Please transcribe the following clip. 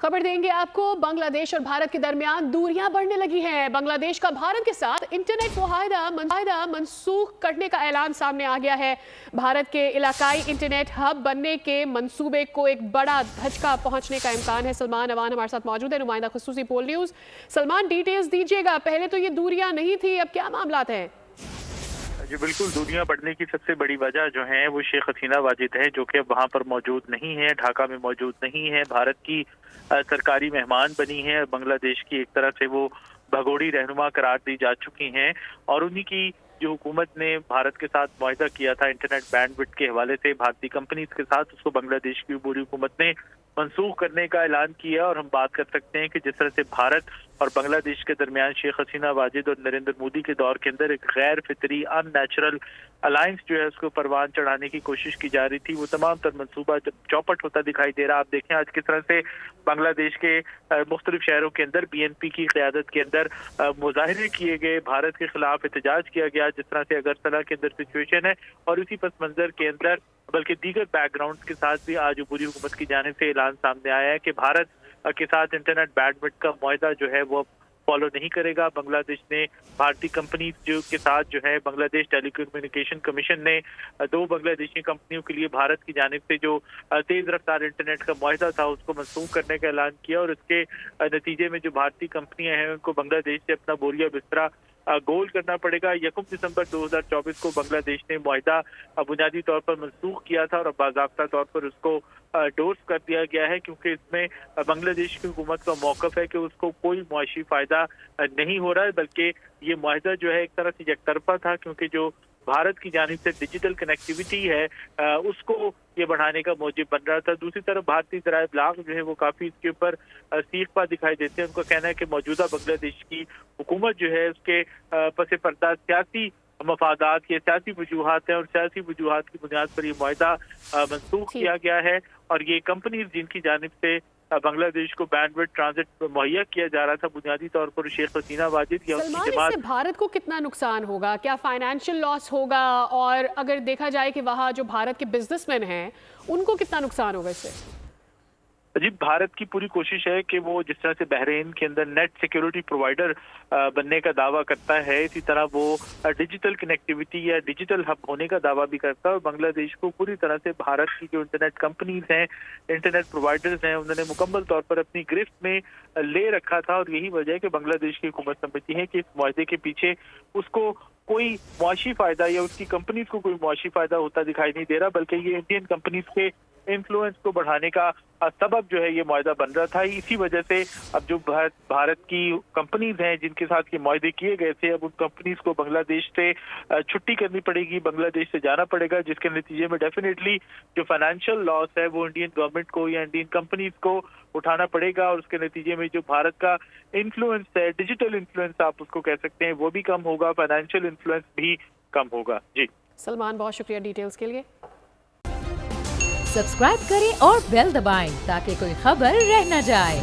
खबर देंगे आपको। बांग्लादेश और भारत के दरमियान दूरियां बढ़ने लगी हैं। बांग्लादेश का भारत के साथ इंटरनेट मुआहदा मनसूख करने का ऐलान सामने आ गया है। भारत के इलाकाई इंटरनेट हब बनने के मंसूबे को एक बड़ा धचका पहुंचने का इम्कान है। सलमान अवान हमारे साथ मौजूद है, नुमाइंदा खुसूसी पोल न्यूज़। सलमान, डिटेल्स दीजिएगा। पहले तो ये दूरियां नहीं थी, अब क्या मामलात हैं? जी बिल्कुल, दुनिया बढ़ने की सबसे बड़ी वजह जो है वो शेख हसीना वाजिद है, जो कि अब वहाँ पर मौजूद नहीं है, ढाका में मौजूद नहीं है। भारत की सरकारी मेहमान बनी है। बांग्लादेश की एक तरह से वो भगोड़ी रहनुमा करार दी जा चुकी हैं और उन्हीं की जो हुकूमत ने भारत के साथ मुआहदा किया था इंटरनेट बैंडविड्थ के हवाले से भारतीय कंपनीज के साथ, उसको बांग्लादेश की पूरी हुकूमत ने मनसूख करने का ऐलान किया। और हम बात कर सकते हैं कि जिस तरह से भारत और बांग्लादेश के दरमियान शेख हसीना वाजिद और नरेंद्र मोदी के दौर के अंदर एक गैर फितरी अननेचुरल अलायंस जो है उसको परवान चढ़ाने की कोशिश की जा रही थी, वो तमाम तर मनसूबा चौपट होता दिखाई दे रहा। आप देखें आज किस तरह से बांग्लादेश के मुख्तलिफ शहरों के अंदर BNP की क़यादत के अंदर मुजाहरे किए गए, भारत के खिलाफ एहतजाज किया गया, जिस तरह से अगरतला के अंदर सिचुएशन है। और इसी पस मंजर के अंदर बल्कि दीगर बैकग्राउंड के साथ भी आज उबूरी हुकूमत की जानिब से ऐलान सामने आया है कि भारत के साथ इंटरनेट बैंडविड्थ का मुआहदा जो है वो फॉलो नहीं करेगा। बांग्लादेश ने भारतीय कंपनी जो के साथ जो है बांग्लादेश टेलीकम्युनिकेशन कमीशन ने दो बांग्लादेशी कंपनियों के लिए भारत की जानिब से जो तेज रफ्तार इंटरनेट का मुआहदा था उसको मनसूख करने का ऐलान किया। और इसके नतीजे में जो भारतीय कंपनियां हैं उनको बांग्लादेश से अपना बोरिया बिस्तरा गोल करना पड़ेगा। 1 दिसंबर 2024 को बांग्लादेश ने मुआहदा बुनियादी तौर पर मनसूख किया था और अब बाज़ाब्ता तौर पर उसको डोर्स कर दिया गया है, क्योंकि इसमें बांग्लादेश की हुकूमत का मौक़िफ़ है कि उसको कोई मुआशी फ़ायदा नहीं हो रहा है, बल्कि ये मुआहदा जो है एक तरह से एकतरफा था, क्योंकि जो भारत की जानिब से डिजिटल कनेक्टिविटी है उसको ये बढ़ाने का मौजिब बन रहा था। दूसरी तरफ भारतीय ज़राए इब्लाग जो है वो काफ़ी इसके ऊपर सीख पा दिखाई देते हैं। उनका कहना है कि मौजूदा बांग्लादेश की हुकूमत जो है उसके पस पर्दा सियासी मफादात या सियासी वजूहात हैं और सियासी वजूहात की बुनियाद पर ये मुआहदा मनसूख किया गया है। और ये कंपनीज जिनकी जानिब से बांग्लादेश को बैंडविड्थ ट्रांजिट मुहैया किया जा रहा था बुनियादी तौर पर शेख हसीना वाजिद या उनकी जमात। इससे भारत को कितना नुकसान होगा? क्या फाइनेंशियल लॉस होगा? और अगर देखा जाए कि वहाँ जो भारत के बिजनेसमैन हैं उनको कितना नुकसान होगा इससे? जी, भारत की पूरी कोशिश है कि वो जिस तरह से बहरीन के अंदर नेट सिक्योरिटी प्रोवाइडर बनने का दावा करता है, इसी तरह वो डिजिटल कनेक्टिविटी या डिजिटल हब होने का दावा भी करता है। और बांग्लादेश को पूरी तरह से भारत की जो इंटरनेट कंपनीज हैं, इंटरनेट प्रोवाइडर्स हैं, उन्होंने मुकम्मल तौर पर अपनी गिरफ्त में ले रखा था। और यही वजह है कि बांग्लादेश की हुकूमत समझती है कि इस मुआहदे के पीछे उसको कोई मुआशी फायदा या उसकी कंपनीज को कोई मुआशी फायदा होता दिखाई नहीं दे रहा, बल्कि ये इंडियन कंपनीज के इन्फ्लुएंस को बढ़ाने का सबब जो है ये मुआहदा बन रहा था। इसी वजह से अब जो भारत की कंपनीज हैं जिनके साथ ये मुआहदे किए गए थे, अब उन कंपनीज को बांग्लादेश से छुट्टी करनी पड़ेगी, बांग्लादेश से जाना पड़ेगा, जिसके नतीजे में डेफिनेटली जो फाइनेंशियल लॉस है वो इंडियन गवर्नमेंट को या इंडियन कंपनीज को उठाना पड़ेगा। और उसके नतीजे में जो भारत का इन्फ्लुएंस है, डिजिटल इन्फ्लुएंस आप उसको कह सकते हैं, वो भी कम होगा, फाइनेंशियल इन्फ्लुएंस भी कम होगा। जी सलमान, बहुत शुक्रिया डिटेल्स के लिए। सब्सक्राइब करें और बेल दबाएं ताकि कोई खबर रह न जाए।